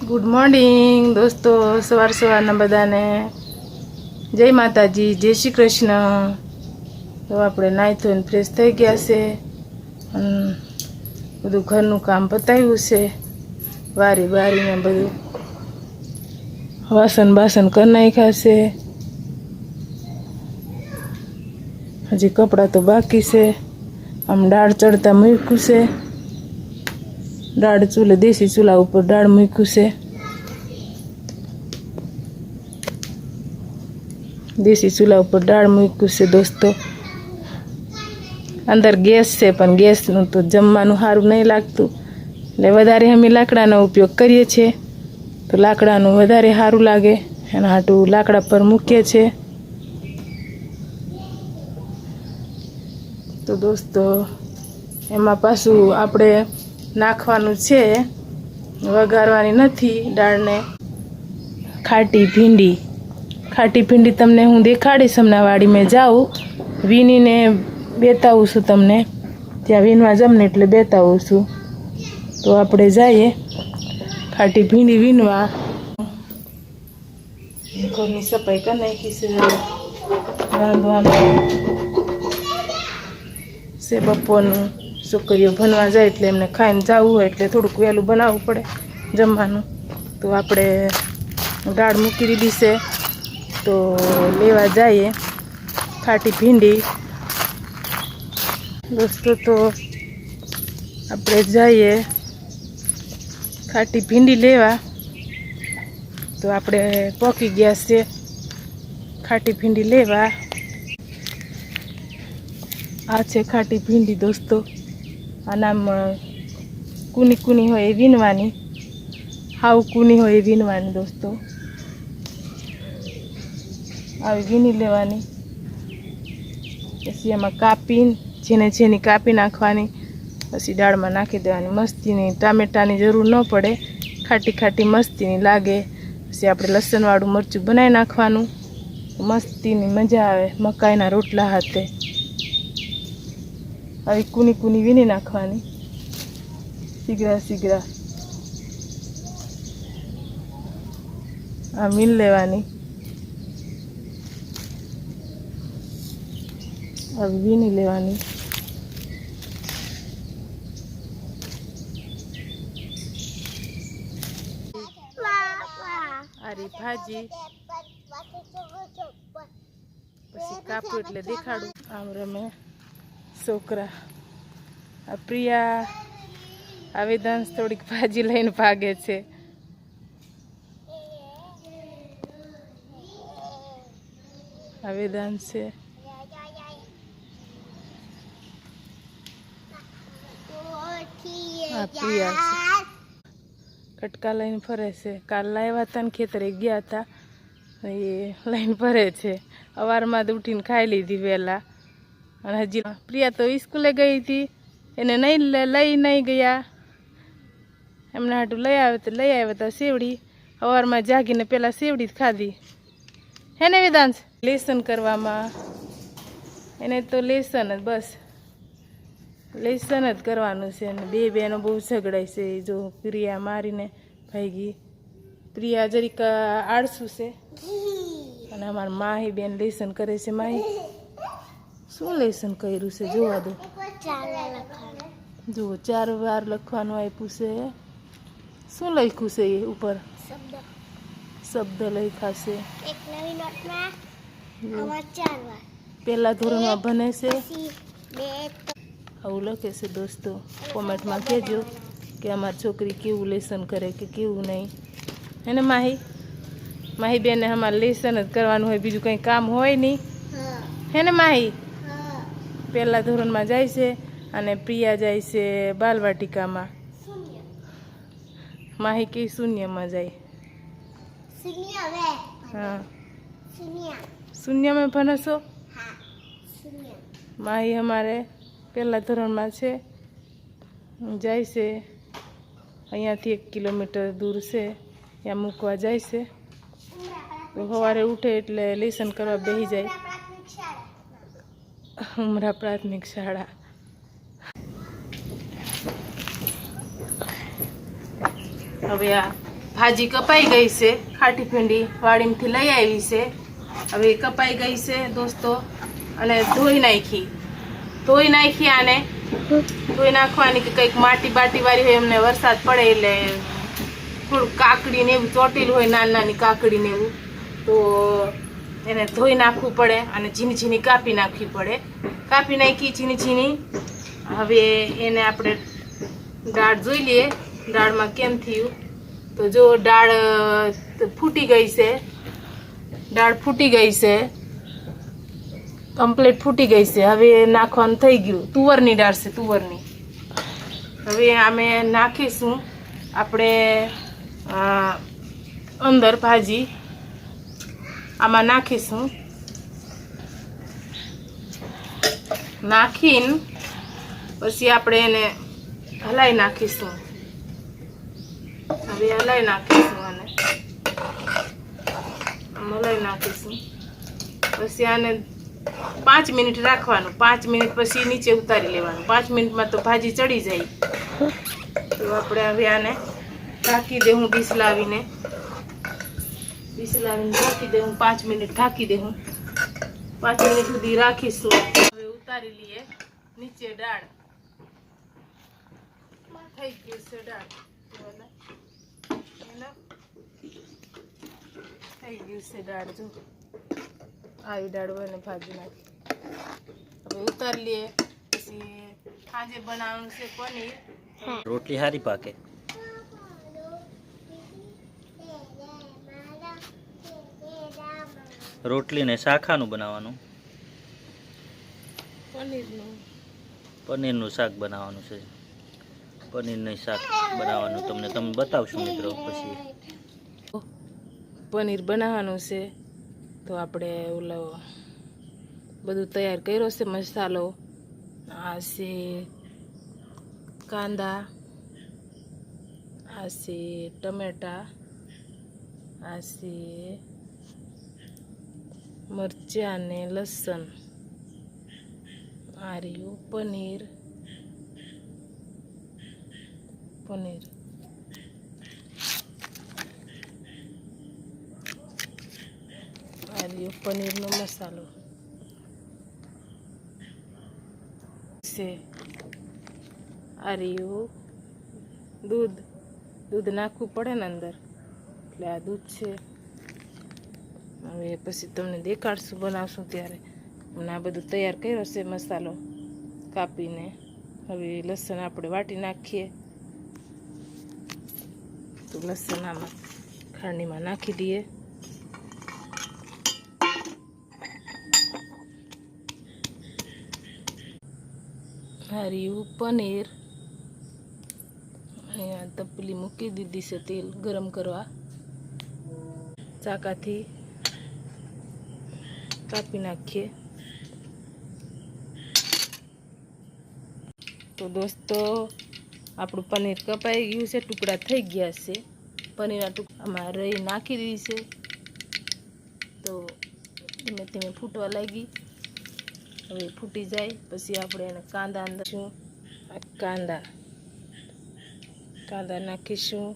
Good morning दोस्तों, सवार सवारना बधाने जय माताजी, जय श्री कृष्ण। तो આપણે નાઈ ધોઈને ફ્રેશ થઈ ગયા છે અને બધું ઘરનું કામ પતાવ્યું છે, વારી વારીને બધું વાસણ બાસણ કરી નાખ્યા છે। હજી કપડાં તો બાકી છે। આમ દાળ ચડતા મૂક્યું છે, दाड़ चूले देसी चूल्हा ऊपर दाड़ मूक्यु से। देसी चूल्हा ऊपर दाड़ मूक्यु से दोस्तों। अंदर गैस से पण गैस नु तो जमवानुं सारुं नहीं लागतुं એટલે વધારે અમે લાકડાનો ઉપયોગ કરીએ છીએ। તો લાકડાનું વધારે સારું લાગે એના હાટું લાકડા પર મૂકીએ છીએ। તો દોસ્તો એમાં પાછું આપણે નાખવાનું છે, વઘારવાની નથી દાળને। ખાટી ભીંડી, ખાટી ભીંડી તમને હું દેખાડીશ। હમણાં વાડીમાં જાઉં વીણીને બેતાવું છું તમને, ત્યાં વીણવા જમને એટલે બેતાવું છું। તો આપણે જઈએ ખાટી ભીંડી વીણવા। ઘરની સફાઈ કરી નાખી છે, રાંધવાનું છે બપોરનું। છોકરીઓ ભણવા જાય એટલે એમને ખાઈને જવું હોય એટલે થોડુંક વહેલું બનાવવું પડે જમવાનું। તો આપણે દાળ મૂકી દીધી છે, તો લેવા જઈએ ખાટી ભીંડી દોસ્તો। તો આપણે જઈએ ખાટી ભીંડી લેવા। તો આપણે પહોંચી ગયા છે ખાટી ભીંડી લેવા। આ છે ખાટી ભીંડી દોસ્તો। આનામાં કૂની કૂની હોય એ વીણવાની, હાવ કૂની હોય એ વીણવાની દોસ્તો। આવી વીણી લેવાની, પછી એમાં કાપીને જેને જેની કાપી નાખવાની, પછી દાળમાં નાખી દેવાની। મસ્તીની ટામેટાની જરૂર ન પડે, ખાટી ખાટી મસ્તીની લાગે। પછી આપણે લસણવાળું મરચું બનાવી નાખવાનું, મસ્તીની મજા આવે મકાઈના રોટલા હાથે। આવી કૂની કૂની વીણી નાખવાની, સીગડા સીગડા આ વીણ લેવાની। આવી વીણી લેવાની। આરી ભાજી પછી કાપું એટલે દેખાડું। આમ રમે છોકરા। આ પ્રિયા આ વેદાંશ થોડીક ભાજી લઈને ભાગે છે। આ વેદાંશ છે, આ પ્રિયા છે। કટકા લઈને ફરે છે। કાલ લાવ્યા હતા ને ખેતરે ગયા હતા, એ લઈને ફરે છે। અવારમાં તો ઉઠીને ખાઈ લીધી વહેલા। અને હજી પ્રિયા તો સ્કૂલે ગઈ હતી, એને નહીં લઈ નહીં ગયા, એમના હાટું લઈ આવ્યા હતા સેવડી। સવારમાં જાગીને પહેલાં સેવડી જ ખાધી હે ને વેદાંશ। લેસન કરવામાં એને તો લેસન જ, બસ લેસન જ કરવાનું છે। અને બે બહેનો બહુ ઝઘડાય છે। જો પ્રિયા મારીને ભાગી। પ્રિયા જરીક આળસુ છે અને અમારા માહી બેન લેસન કરે છે। માહી શું લેસન કર્યું છે જોવા દો। જુઓ 4 વાર લખવાનું આપ્યું છે। શું લખ્યું છે એ ઉપર? શબ્દ લખ્યા છે। પહેલા ધોરણમાં ભણે છે, આવું લખે છે દોસ્તો। કોમેન્ટમાં કહેજો કે અમારી છોકરી કેવું લેસન કરે કે કેવું નહીં, હે ને માહી? માહી બેને અમારે લેસન જ કરવાનું હોય, બીજું કંઈ કામ હોય નહીં, હે ને માહી? પહેલા ધોરણમાં જાય છે અને પ્રિયા જાય છે બાલવાટિકામાં। માહી કે શૂન્યમાં જાય। हाँ शून्य में भणो छो? माही हमारे पहला धोरण में छे, जाय से अहींयाथी 1 किलोमीटर दूर से, या मूकवा जाय से। तो सवारे उठे एटले लेसन करवा बेही जाय। उमरा प्राथमिक शाळा। हवे आ ભાજી કપાઈ ગઈ છે, ખાટી ભીંડી વાડીમાંથી લઈ આવી છે, હવે કપાઈ ગઈ છે દોસ્તો, અને ધોઈ નાખી આને ધોઈ નાખવાની કે કંઈક માટી બાટી વાળી હોય, એમને વરસાદ પડે એટલે થોડુંક કાકડી ને એવું ચોટેલું હોય, નાની કાકડી ને એવું, તો એને ધોઈ નાખવું પડે અને ઝીણી ઝીણી કાપી નાખવી પડે. કાપી નાખી ઝીણી. હવે એને આપણે દાળ જોઈ લઈએ, દાળમાં કેમ થયું. તો જો દાળ ફૂટી ગઈ છે, કમ્પ્લીટ ફૂટી ગઈ છે. હવે નાખવાનું થઈ ગયું. તુવરની દાળ છે, તુવરની. હવે અમે નાખીશું આપણે અંદર ભાજી આમાં નાખીશું. નાખીને પછી આપણે એને હલાઈ નાખીશું. હવે હલાઈ નાખીશું આને, હલાઈ નાખીશું. પછી આને 5 મિનિટ રાખવાનું. 5 મિનિટ પછી નીચે ઉતારી લેવાનું. 5 મિનિટમાં તો ભાજી ચડી જાય. તો આપણે હવે આને ઢાંકી દેવું. ડીશ લાવીને ઢાંકી દેવું. 5 મિનિટ ઢાંકી દેવું. 5 મિનિટ સુધી રાખીશું. હવે ઉતારી લઈએ. નીચે દાળ થઈ ગયું છે. દાળ થઈ ગયું છે. દાળ જો આવી દાળ હોય ને ભાજી નાખી. હવે ઉતારી લઈએ. પછી આજે બનાવવાનું છે પનીર. રોટલી સારી પાકે. રોટલી ને શાખાનું બનાવવાનું. પનીરનું શાક બનાવવાનું છે. પનીરનું શાક બનાવવાનું તમે બતાવશું મિત્રો. પછી પનીર બનાવવાનું છે. તો આપણે ઓલો બધું તૈયાર કર્યો છે. મસાલો આ છે, કાંદા આ છે, ટમેટા આ છે, મરચાં ને લસણ, આ રહ્યું પનીર. આ રહ્યો પનીરનો મસાલો છે. આ રહ્યું દૂધ નાખવું પડે ને અંદર, એટલે આ દૂધ છે. હવે પછી તમને દેખાડશું, બનાવશું ત્યારે. અને આ બધું તૈયાર કર્યો છે મસાલો કાપીને. હવે લસણ આપણે વાટી નાખીએ. તો લસણ આમાં ખાંડીમાં નાખી દઈએ. હાર્યું પનીર. અહીંયા તપલી મૂકી દીધી છે તેલ ગરમ કરવા. ચાકાથી કાપી નાખીએ. તો દોસ્તો આપણું પનીર કપાઈ ગયું છે, ટુકડા થઈ ગયા છે. પનીરના ટુકડા આમાં રહી નાખી દીધી છે. તો ધીમે ધીમે ફૂટવા લાગી. હવે ફૂટી જાય પછી આપણે એને કાંદા અંદર કાંદા નાખીશું.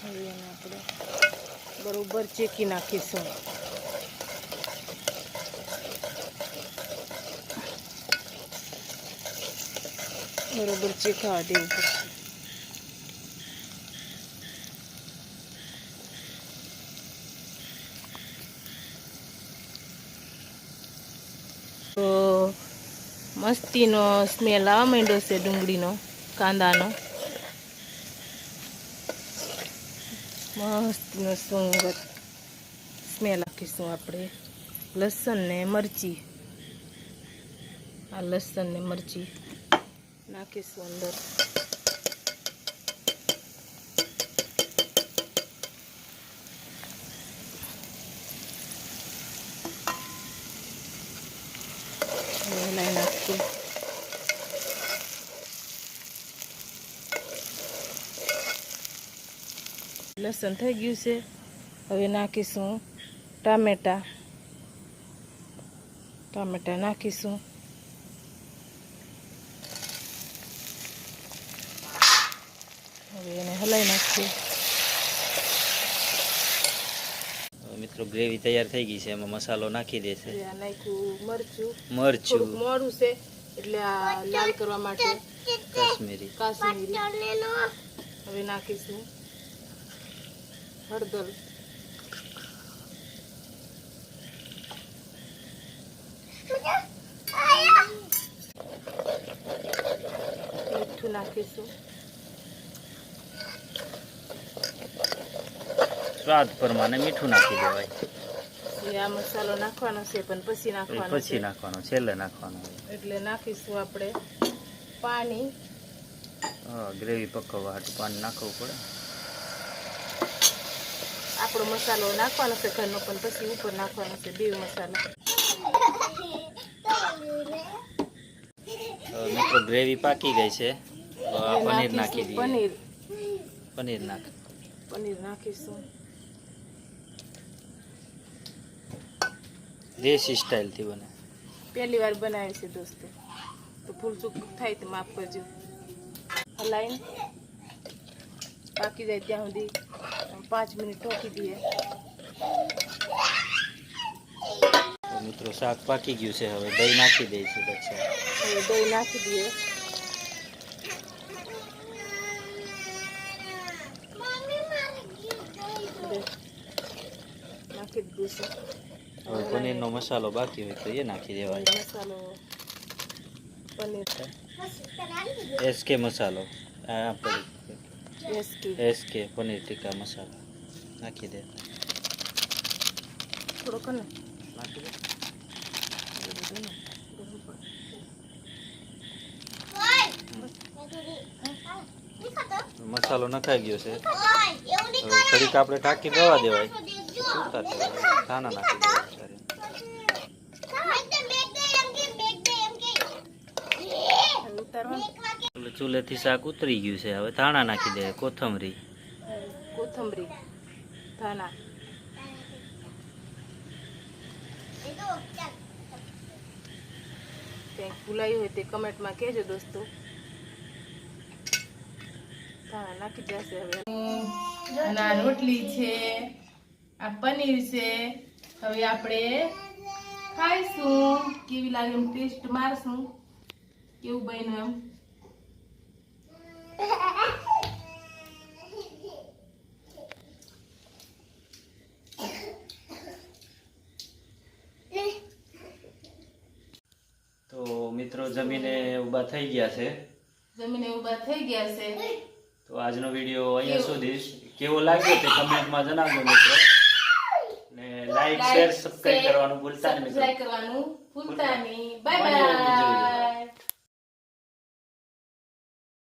હવે એને આપણે બરોબર ચેકી નાખીશું. બરોબર ચેકાવા દેવું પડશે. તો મસ્તીનો સ્મેલ આવવા માંડ્યો છે ડુંગળીનો, કાંદાનો. મસ્તીનો સુંગત સ્મેલ નાખીશું આપણે. લસણ ને મરચી, આ લસણ ને મરચી નાખીશું અંદર. હલાઈ નાખીએ. લસણ થઈ ગયું છે. હવે નાખીશું ટામેટા ટામેટા નાખીશું. હવે એને હલાવી નાખીએ. મિત્રો ગ્રેવી તૈયાર થઈ ગઈ છે, એમાં મસાલો નાખી દે છે. આ નાખ્યું મરચું, મરચું, થોડુંક મોડું છે એટલે આ લાલ કરવા માટે કાશ્મીરી, હવે નાખીશું હળદર, મીઠું નાખીશું, સ્વાદ પ્રમાણે મીઠું નાખી દેવાય. આ મસાલો નાખવાનો છે પણ પછી નાખવાનો પછી નાખવાનો, છેલ્લે નાખવાનો. એટલે નાખીશું આપણે પાણી. હા, ગ્રેવી પકવવા હાટું પાણી નાખવું પડે. આપણો મસાલો નાખવાનો છે ઘરનો, પણ પછી ઉપર નાખવાનો છે બે મસાલા. મિત્રો ગ્રેવી પાકી ગઈ છે, તો આ પનીર નાખી દઈએ. પનીર પનીર નાખીશું. દેશી સ્ટાઇલથી બને. પહેલી વાર બનાવે છે દોસ્તો, તો ભૂલ ચૂક થાય તો માફ કરજો. હલાઈને પાકી જાય ત્યાં સુધી 5 મિનિટ ઢોકી દઈએ. તો મિત્રો શાક પાકી ગયું છે, હવે દહીં નાખી દઈએ છીએ. પછી હવે દહીં નાખી દઈએ. નાખી દીધું છે. હવે પનીરનો મસાલો બાકી હોય તો એ નાખી દેવાય. મસાલો પનીર એસકે મસાલો, એસકી એસકે પનીર ટીકા મસાલો નાખી દે. થોડો કને નાખી દે. મસાલો નખાઈ ગયો છે. હવે ઘડીક આપણે ઢાંકી રવા દેવાય. ધાણા નાખી દેવાય. ચૂલેથી શાક ઉતરી ગયું છે, હવે ધાણા નાખી દે. કોથમરી, ધાણા. કંઈક ભૂલાયું હોય તે કમેન્ટમાં કહેજો દોસ્તો. ધાણા નાખી જશે. હવે આ રોટલી છે, આ પનીર છે. હવે આપણે ખાઈશું. કેવી લાગે એમ ટેસ્ટ મારશું, કેવું બન્યું એમ. તો મિત્રો જમીને ઊભા થઈ ગયા છે. તો આજનો વિડીયો અહીંયા સુધી. કેવો લાગ્યો તે કમેન્ટમાં જણાવજો મિત્રો. ને લાઈક, શેર, સબસ્ક્રાઇબ કરવાનું ભૂલતા નહીં મિત્રો. Bye bye.